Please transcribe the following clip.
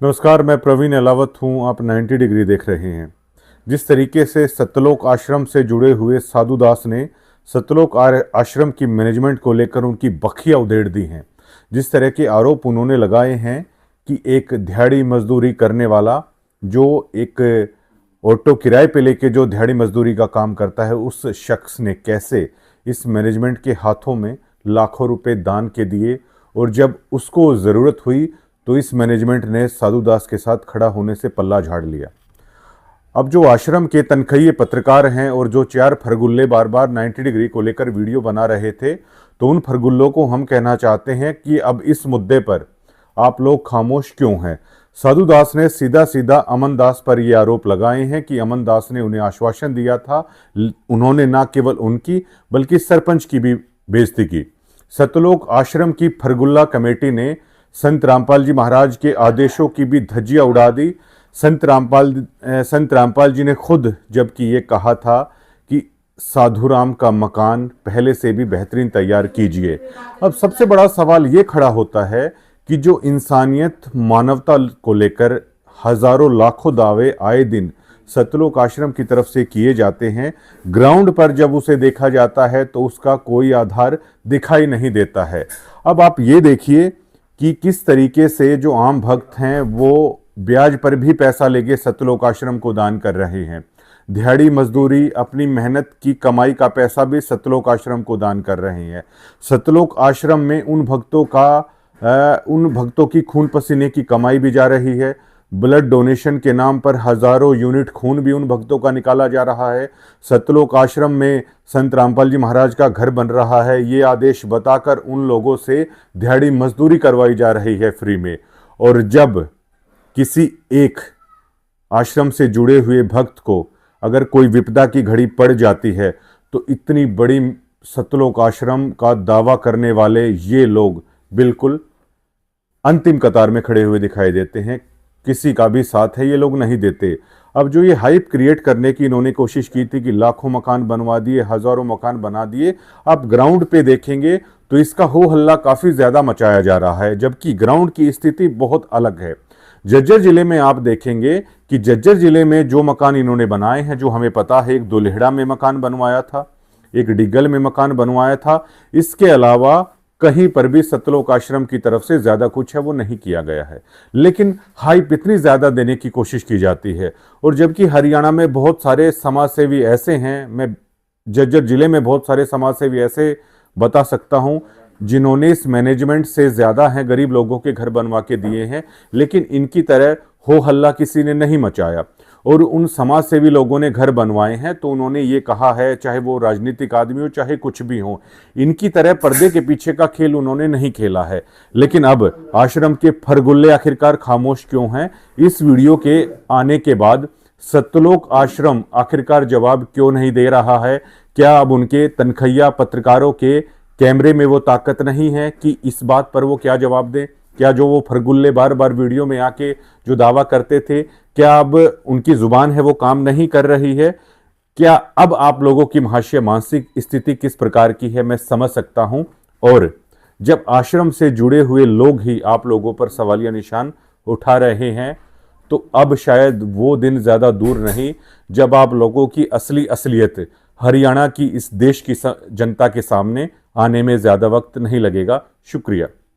नमस्कार, मैं प्रवीण अलावत हूँ। आप 90 डिग्री देख रहे हैं। जिस तरीके से सतलोक आश्रम से जुड़े हुए साधु दास ने सतलोक आश्रम की मैनेजमेंट को लेकर उनकी बखियां उधेड़ दी हैं, जिस तरह के आरोप उन्होंने लगाए हैं कि एक दिहाड़ी मजदूरी करने वाला, जो एक ऑटो किराए पे लेके जो दिहाड़ी मजदूरी का काम करता है, उस शख्स ने कैसे इस मैनेजमेंट के हाथों में लाखों रुपए दान के दिए, और जब उसको ज़रूरत हुई तो इस मैनेजमेंट ने साधु दास के साथ खड़ा होने से पल्ला झाड़ लिया। अब जो आश्रम के तनख्वाही पत्रकार हैं और जो चार फरगुल्ले बार बार 90 डिग्री को लेकर वीडियो बना रहे थे, तो उन फरगुल्लों को हम कहना चाहते हैं कि अब इस मुद्दे पर आप लोग खामोश क्यों हैं। साधु दास ने सीधा सीधा अमन दास पर ये आरोप लगाए हैं कि अमन दास ने उन्हें आश्वासन दिया था। उन्होंने न केवल उनकी बल्कि सरपंच की भी बेइज्जती की। सतलोक आश्रम की फरगुल्ला कमेटी ने संत रामपाल जी महाराज के आदेशों की भी धज्जियां उड़ा दी। संत रामपाल जी ने खुद जबकि ये कहा था कि साधुराम का मकान पहले से भी बेहतरीन तैयार कीजिए। अब सबसे बड़ा सवाल ये खड़ा होता है कि जो इंसानियत मानवता को लेकर हजारों लाखों दावे आए दिन सतलोक आश्रम की तरफ से किए जाते हैं, ग्राउंड पर जब उसे देखा जाता है तो उसका कोई आधार दिखाई नहीं देता है। अब आप ये देखिए कि किस तरीके से जो आम भक्त हैं वो ब्याज पर भी पैसा लेके सतलोक आश्रम को दान कर रहे हैं। दिहाड़ी मजदूरी, अपनी मेहनत की कमाई का पैसा भी सतलोक आश्रम को दान कर रहे हैं। सतलोक आश्रम में उन भक्तों की खून पसीने की कमाई भी जा रही है। ब्लड डोनेशन के नाम पर हजारों यूनिट खून भी उन भक्तों का निकाला जा रहा है। सतलोक आश्रम में संत रामपाल जी महाराज का घर बन रहा है, ये आदेश बताकर उन लोगों से दिहाड़ी मजदूरी करवाई जा रही है फ्री में। और जब किसी एक आश्रम से जुड़े हुए भक्त को अगर कोई विपदा की घड़ी पड़ जाती है तो इतनी बड़ी सतलोक आश्रम का दावा करने वाले ये लोग बिल्कुल अंतिम कतार में खड़े हुए दिखाई देते हैं। किसी का भी साथ है ये लोग नहीं देते। अब जो ये हाइप क्रिएट करने की इन्होंने कोशिश की थी कि लाखों मकान बनवा दिए, हजारों मकान बना दिए, आप ग्राउंड पे देखेंगे तो इसका हो हल्ला काफी ज्यादा मचाया जा रहा है, जबकि ग्राउंड की स्थिति बहुत अलग है। झज्जर जिले में आप देखेंगे कि झज्जर जिले में जो मकान इन्होंने बनाए हैं, जो हमें पता है, एक दुलेहड़ा में मकान बनवाया था, एक डिग्गल में मकान बनवाया था। इसके अलावा कहीं पर भी सतलोक आश्रम की तरफ से ज्यादा कुछ है वो नहीं किया गया है, लेकिन हाइप इतनी ज्यादा देने की कोशिश की जाती है। और जबकि हरियाणा में बहुत सारे समाजसेवी ऐसे हैं, मैं झज्जर जिले में बहुत सारे समाजसेवी ऐसे बता सकता हूं जिन्होंने इस मैनेजमेंट से ज्यादा है गरीब लोगों के घर बनवा के दिए हैं, लेकिन इनकी तरह हो हल्ला किसी ने नहीं मचाया। और उन समाज सेवी लोगों ने घर बनवाए हैं तो उन्होंने ये कहा है, चाहे वो राजनीतिक आदमी हो चाहे कुछ भी हो, इनकी तरह पर्दे के पीछे का खेल उन्होंने नहीं खेला है। लेकिन अब आश्रम के फरगुल्ले आखिरकार खामोश क्यों हैं? इस वीडियो के आने के बाद सतलोक आश्रम आखिरकार जवाब क्यों नहीं दे रहा है? क्या अब उनके तनख्वाहिया पत्रकारों के कैमरे में वो ताकत नहीं है कि इस बात पर वो क्या जवाब दें? क्या जो वो फरगुल्ले बार बार वीडियो में आके जो दावा करते थे, क्या अब उनकी जुबान है वो काम नहीं कर रही है? क्या अब आप लोगों की महाशय मानसिक स्थिति किस प्रकार की है मैं समझ सकता हूं। और जब आश्रम से जुड़े हुए लोग ही आप लोगों पर सवालिया निशान उठा रहे हैं, तो अब शायद वो दिन ज्यादा दूर नहीं जब आप लोगों की असली असलियत हरियाणा की, इस देश की जनता के सामने आने में ज्यादा वक्त नहीं लगेगा। शुक्रिया।